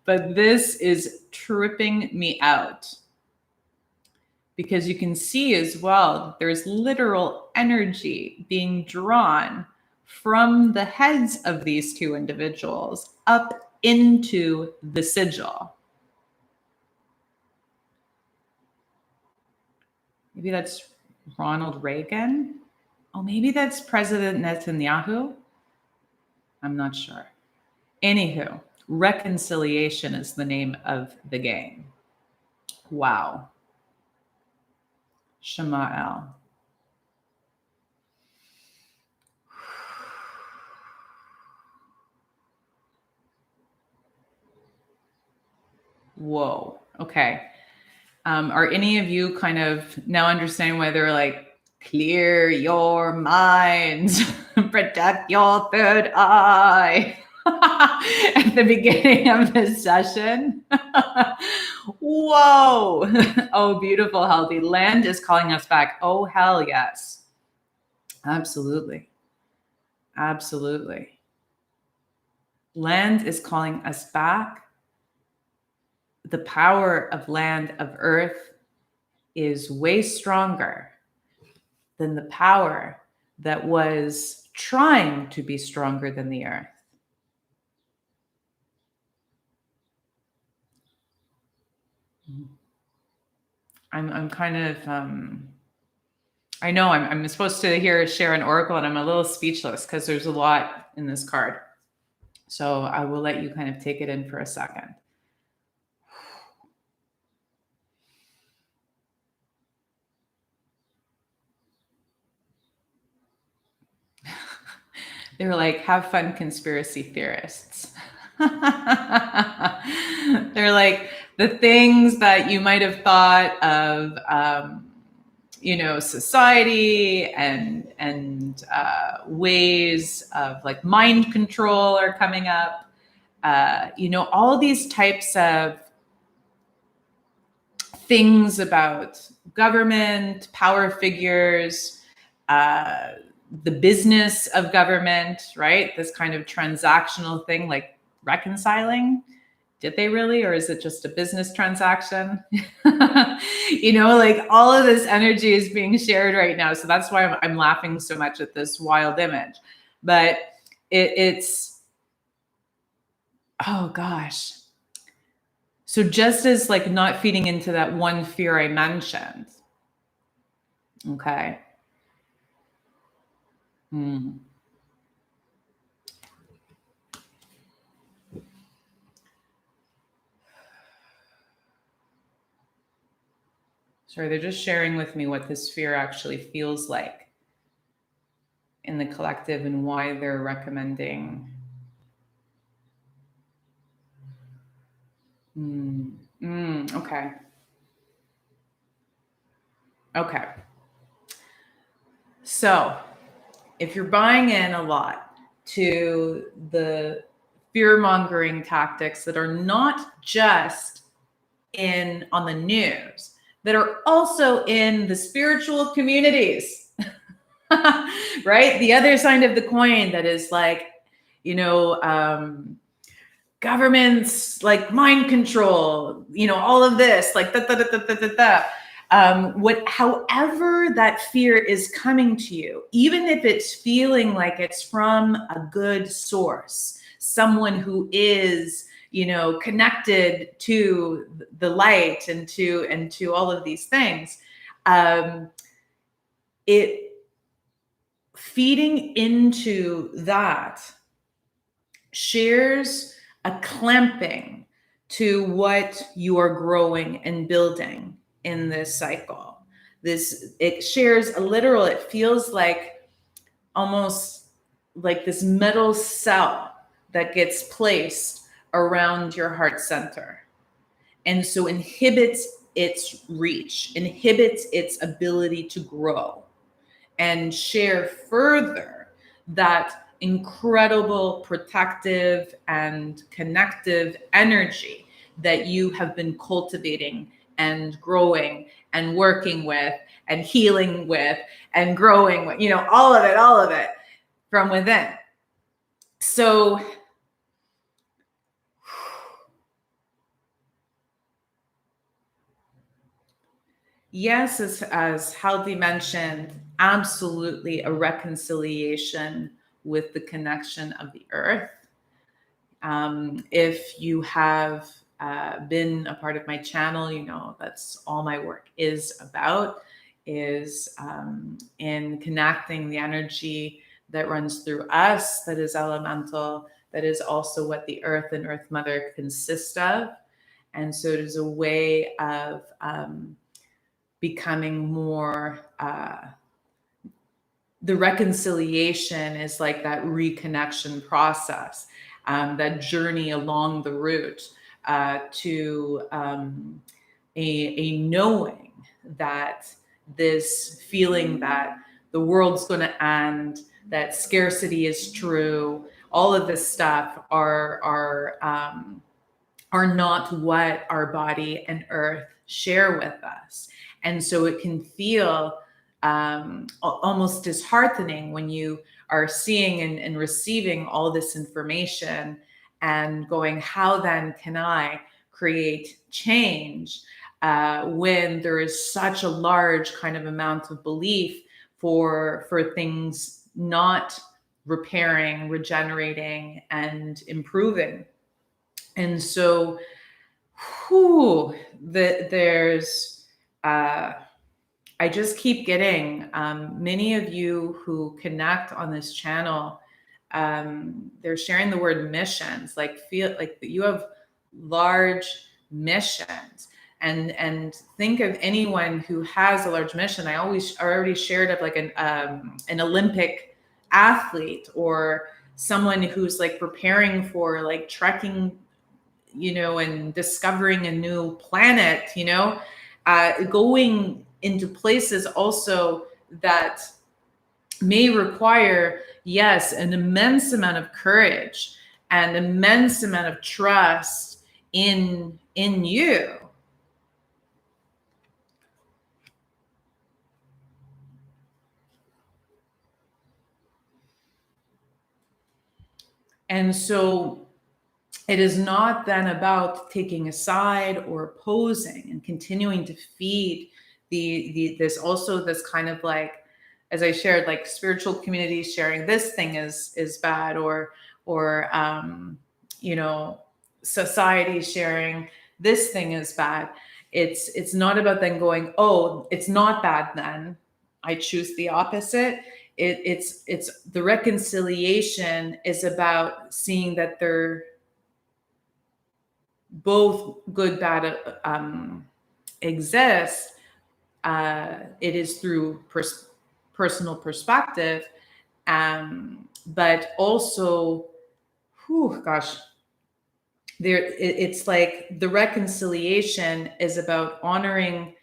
this is tripping me out, because you can see as well, there's literal energy being drawn from the heads of these two individuals up into the sigil. Maybe that's Ronald Reagan. Oh, maybe that's President Netanyahu. I'm not sure. Anywho, reconciliation is the name of the game. Wow. Shema'el. Whoa. Okay. Are any of you kind of now understanding why they're like, clear your mind, protect your third eye at the beginning of this session? Whoa. Oh, beautiful, healthy. Land is calling us back. Oh, hell yes. Absolutely. Absolutely. Land is calling us back. The power of land, of earth, is way stronger than the power that was trying to be stronger than the earth. I'm kind of, I know I'm supposed to share an oracle, and I'm a little speechless because there's a lot in this card. So I will let you kind of take it in for a second. They were like, have fun, conspiracy theorists. They're like, the things that you might have thought of, society and ways of like mind control are coming up. All these types of things about government, power figures, the business of government, right? This kind of transactional thing, like reconciling. Did they really, or is it just a business transaction? Like all of this energy is being shared right now. So that's why I'm laughing so much at this wild image. But it's, oh gosh. So just as like not feeding into that one fear I mentioned. Okay. Sorry, they're just sharing with me what this fear actually feels like in the collective and why they're recommending. Okay. Okay. So if you're buying in a lot to the fear-mongering tactics that are not just in on the news, that are also in the spiritual communities, right? The other side of the coin that is like, you know, governments like mind control, you know, all of this, like however that fear is coming to you, even if it's feeling like it's from a good source, someone who is, you know, connected to the light and to all of these things, it feeding into that shares a clamping to what you are growing and building in this cycle. It shares a literal, it feels like almost like this metal cell that gets placed around your heart center. And so inhibits its reach, inhibits its ability to grow and share further that incredible protective and connective energy that you have been cultivating and growing and working with and healing with and growing with, you know, all of it from within. So yes, as Haldi mentioned, absolutely a reconciliation with the connection of the earth. If you have been a part of my channel, you know that's all my work is about, is in connecting the energy that runs through us, that is elemental, that is also what the earth and earth mother consist of. And so it is a way of becoming more, the reconciliation is like that reconnection process, that journey along the route to a knowing that this feeling that the world's going to end, that scarcity is true, all of this stuff are not what our body and earth share with us. And so it can feel almost disheartening when you are seeing and receiving all this information and going, how then can I create change when there is such a large kind of amount of belief for things not repairing, regenerating, and improving. And so, there's, I just keep getting many of you who connect on this channel. They're sharing the word missions, like feel like you have large missions. And think of anyone who has a large mission. I already shared of like an Olympic athlete or someone who's like preparing for like trekking, you know, and discovering a new planet, you know, going into places also that may require, yes, an immense amount of courage and immense amount of trust in you. And so it is not then about taking a side or opposing and continuing to feed this also this kind of like, as I shared, like spiritual communities sharing this thing is bad, or you know, society sharing this thing is bad. It's not about then going, oh, it's not bad then, I choose the opposite. It's the reconciliation is about seeing that they're both good, bad exist. It is through personal perspective, but also, gosh, it's like the reconciliation is about honoring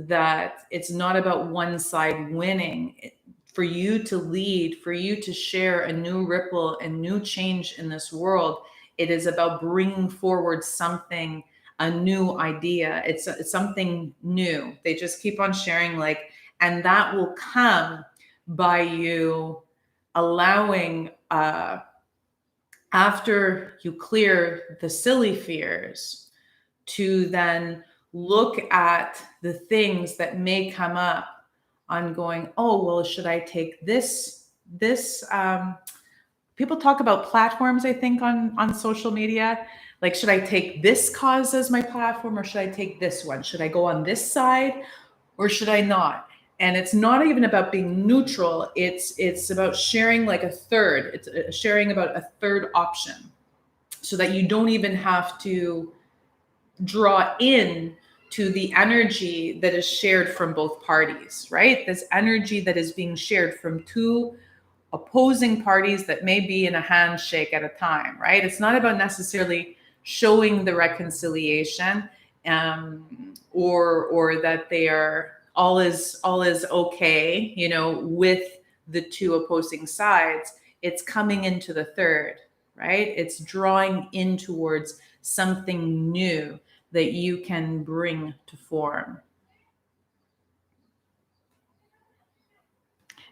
that it's not about one side winning. For you to lead, for you to share a new ripple and new change in this world, it is about bringing forward something, a new idea. It's something new. They just keep on sharing, like, and that will come by you allowing, after you clear the silly fears, to then look at the things that may come up on going, oh, well, should I take this? People talk about platforms, I think, on social media. Like, should I take this cause as my platform, or should I take this one? Should I go on this side, or should I not? And it's not even about being neutral. It's about sharing like a third. It's sharing about a third option, so that you don't even have to draw in to the energy that is shared from both parties, right? This energy that is being shared from two opposing parties that may be in a handshake at a time, right? It's not about necessarily showing the reconciliation, or that they are all is okay, you know, with the two opposing sides. It's coming into the third, right? It's drawing in towards something new that you can bring to form.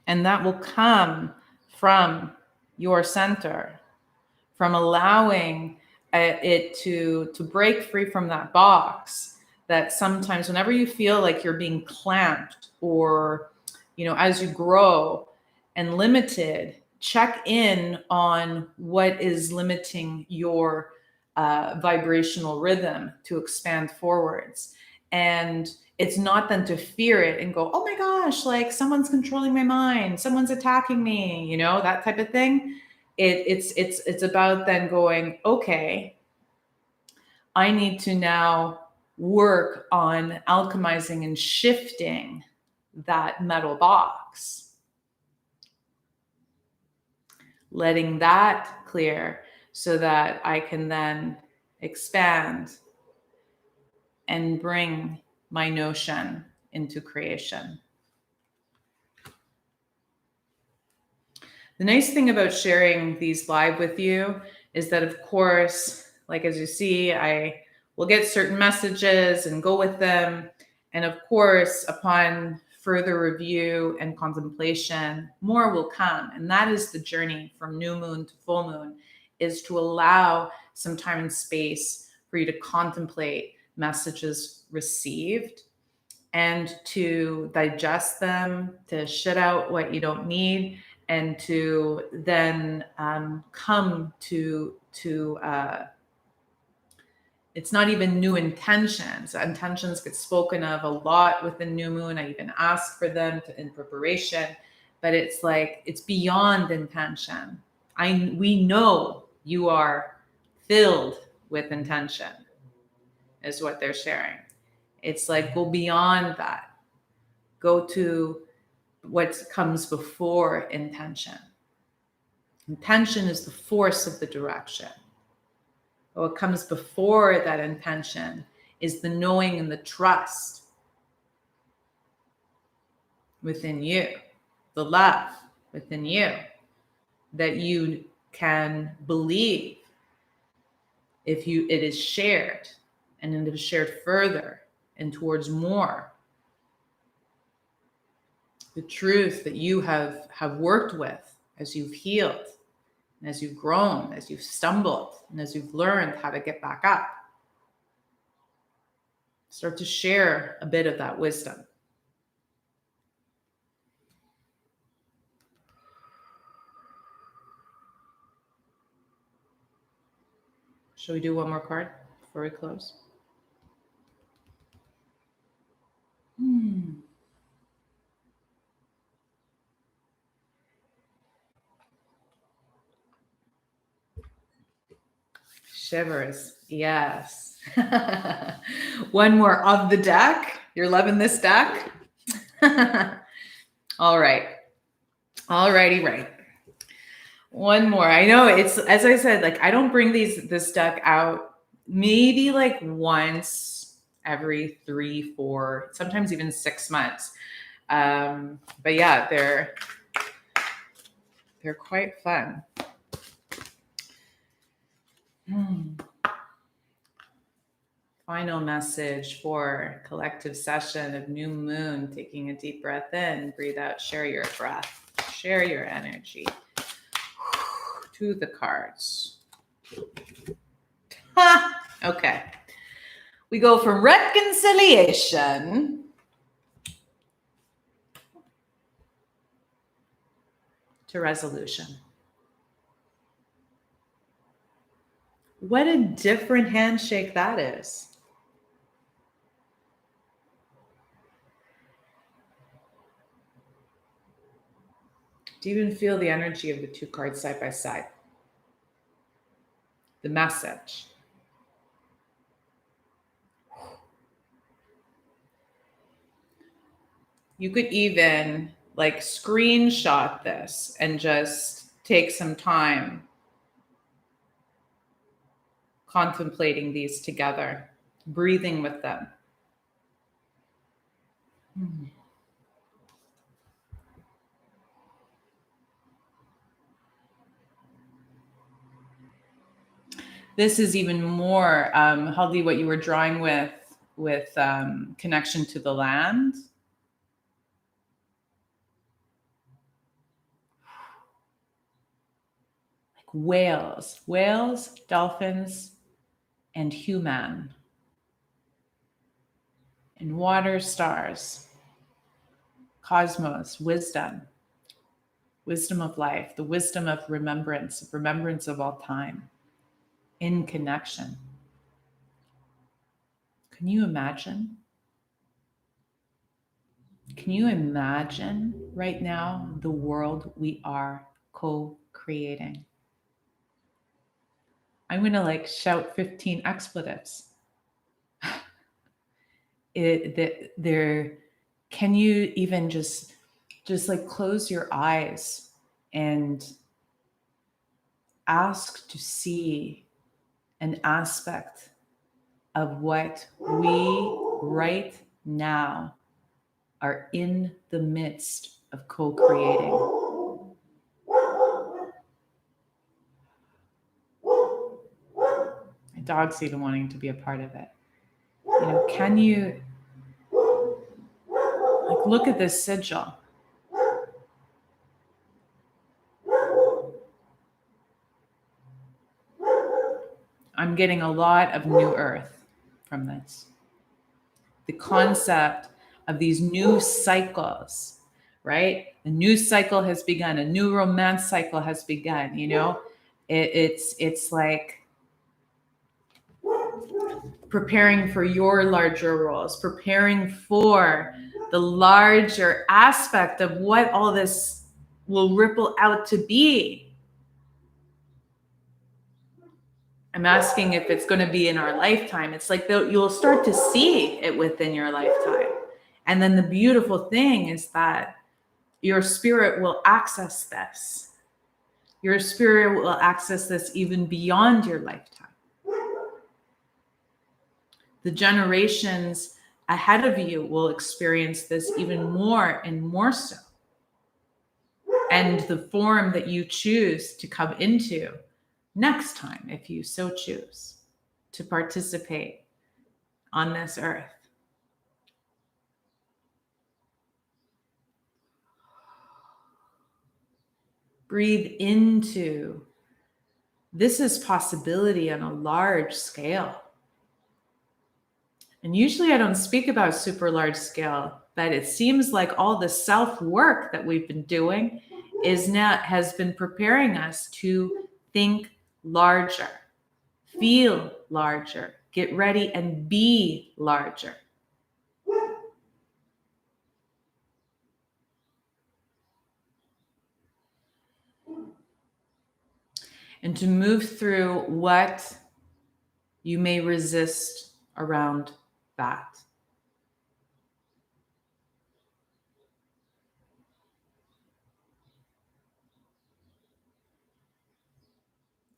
And that will come from your center, from allowing it to break free from that box. That sometimes whenever you feel like you're being clamped, or, you know, as you grow and limited, check in on what is limiting your vibrational rhythm to expand forwards. And it's not then to fear it and go, oh my gosh, like someone's controlling my mind, someone's attacking me, you know, that type of thing. It's about then going, okay, I need to now work on alchemizing and shifting that metal box, letting that clear so that I can then expand and bring my notion into creation. The nice thing about sharing these live with you is that, of course, like as you see, I will get certain messages and go with them. And of course, upon further review and contemplation, more will come. And that is the journey from new moon to full moon, is to allow some time and space for you to contemplate messages received and to digest them, to shut out what you don't need, and to then come to it's not even new intentions. Intentions get spoken of a lot within new moon. I even ask for them in preparation, but it's like, it's beyond intention. We know you are filled with intention, is what they're sharing. It's like, go beyond that. Go to what comes before intention. Intention is the force of the direction. What comes before that intention is the knowing and the trust within you, the love within you, that you can believe if it is shared, and it is shared further and towards more. The truth that you have worked with as you've healed, and as you've grown, as you've stumbled, and as you've learned how to get back up. Start to share a bit of that wisdom. Shall we do one more card before we close? Shivers. Yes. One more of the deck. You're loving this deck? All right. Alrighty, right. One more. I know it's, as I said, like I don't bring this deck out maybe like once every 3, 4, sometimes even 6 months. But yeah, they're quite fun. Final message for collective session of new moon. Taking a deep breath in, breathe out, share your breath, share your energy to the cards. Okay. We go from reconciliation to resolution. What a different handshake that is. Do you even feel the energy of the two cards side by side? The message. You could even like screenshot this and just take some time contemplating these together, breathing with them. This is even more, Haldi, what you were drawing with connection to the land. Like whales, dolphins, and human. And water, stars, cosmos, wisdom of life, the wisdom of remembrance of all time, in connection. Can you imagine? Can you imagine right now the world we are co-creating? I'm going to like shout 15 expletives. Can you even just like close your eyes and ask to see an aspect of what we right now are in the midst of co-creating. My dog's even wanting to be a part of it. You know, can you like look at this sigil? I'm getting a lot of new earth from this. The concept of these new cycles, right? A new cycle has begun. A new romance cycle has begun. You know, it's like preparing for your larger roles, preparing for the larger aspect of what all this will ripple out to be. I'm asking if it's going to be in our lifetime. It's like you'll start to see it within your lifetime. And then the beautiful thing is that your spirit will access this. Your spirit will access this even beyond your lifetime. The generations ahead of you will experience this even more and more so. And the form that you choose to come into next time, if you so choose to participate on this earth. Breathe into this is possibility on a large scale. And usually I don't speak about super large scale, but it seems like all the self-work that we've been doing has been preparing us to think larger, feel larger, get ready and be larger. And to move through what you may resist around that.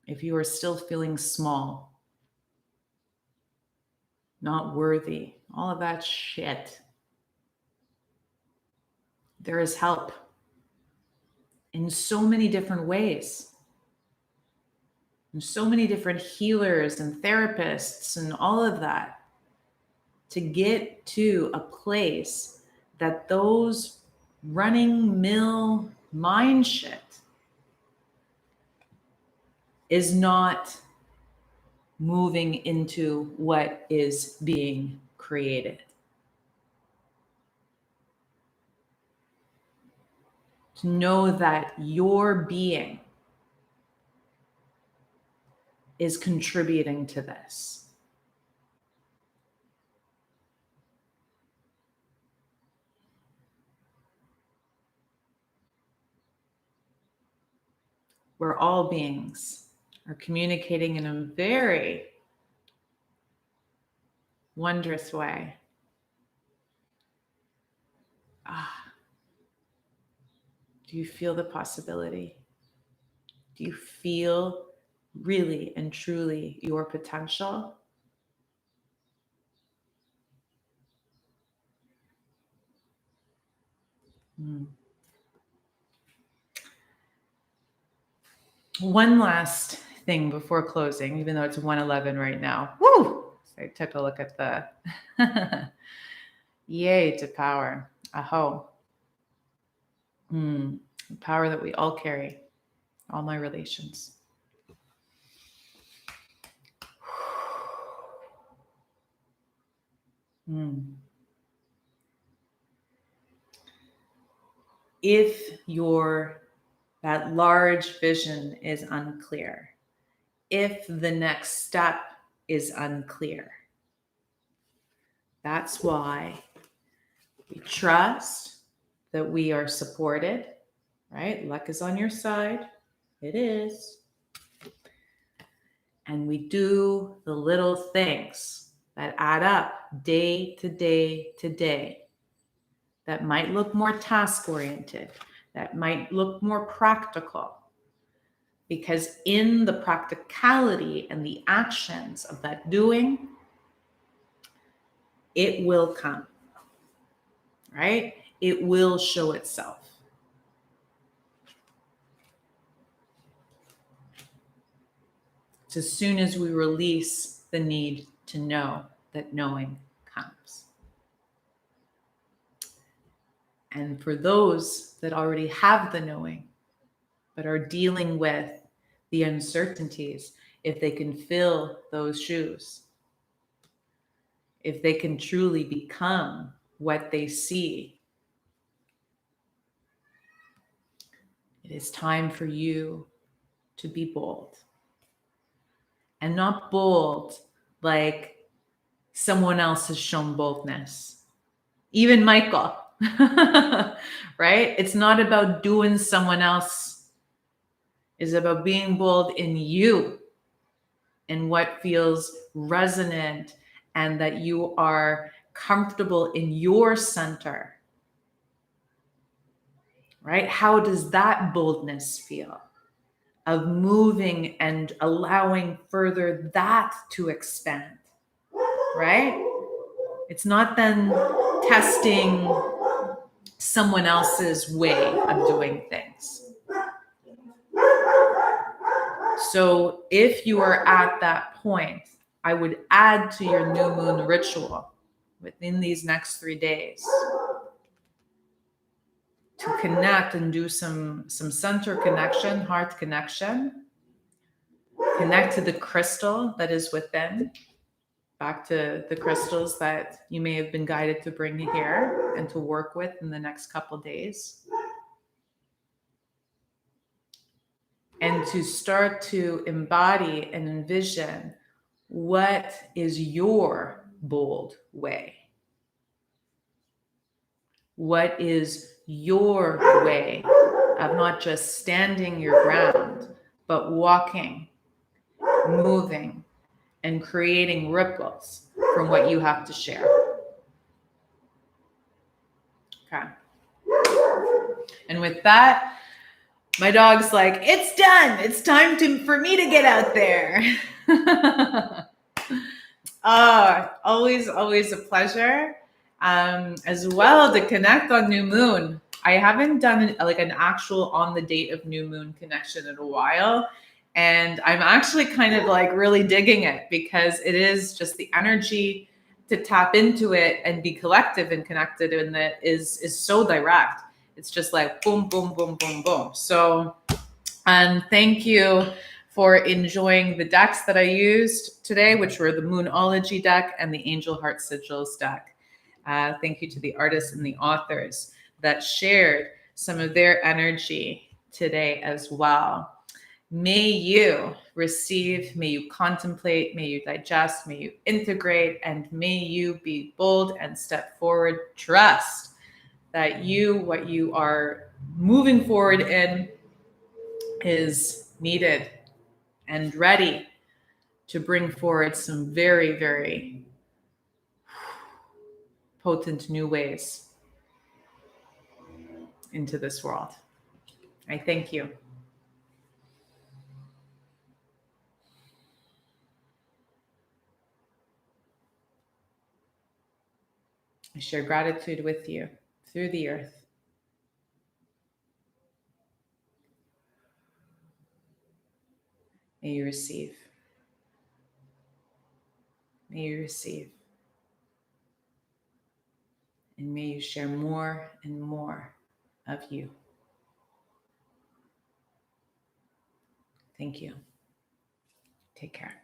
If you are still feeling small, not worthy, all of that shit. There is help in so many different ways. And so many different healers and therapists and all of that to get to a place that those running mill mind shit is not moving into what is being created. To know that your being is contributing to this. Where all beings are communicating in a very wondrous way. Do you feel the possibility? Do you feel really and truly your potential? One last thing before closing, even though it's 1:11 right now. Woo! So I took a look at the yay to power. Aho. Power that we all carry. All my relations. If that large vision is unclear, if the next step is unclear, that's why we trust that we are supported, right? Luck is on your side. It is. And we do the little things that add up day to day to day, that might look more task-oriented, that might look more practical. Because in the practicality and the actions of that doing, it will come, right? It will show itself. It's as soon as we release the need to know that knowing comes. And for those that already have the knowing, but are dealing with the uncertainties, if they can fill those shoes, if they can truly become what they see, it is time for you to be bold. And not bold like someone else has shown boldness. Even Michael, right? It's not about doing someone else. It's about being bold in you, in what feels resonant, and that you are comfortable in your center, right? How does that boldness feel? Of moving and allowing further that to expand, right? It's not then testing someone else's way of doing things. So if you are at that point, I would add to your new moon ritual within these next 3 days to connect and do some center connection, heart connection. Connect to the crystal that is within, back to the crystals that you may have been guided to bring here and to work with in the next couple days. And to start to embody and envision what is your bold way. What is your way of not just standing your ground, but walking, moving, and creating ripples from what you have to share. Okay. And with that, my dog's like, it's done. It's time for me to get out there. Always, always a pleasure. As well to connect on new moon. I haven't done like an actual on the date of new moon connection in a while. And I'm actually kind of like really digging it because it is just the energy to tap into it and be collective and connected in it is so direct. It's just like boom, boom, boom, boom, boom. So thank you for enjoying the decks that I used today, which were the Moonology deck and the Angel Hearts Sigils deck. Thank you to the artists and the authors that shared some of their energy today as well. May you receive, may you contemplate, may you digest, may you integrate, and may you be bold and step forward. Trust that what you are moving forward in is needed and ready to bring forward some very, very potent new ways into this world. I thank you. I share gratitude with you through the earth. May you receive. May you receive. And may you share more and more of you. Thank you. Take care.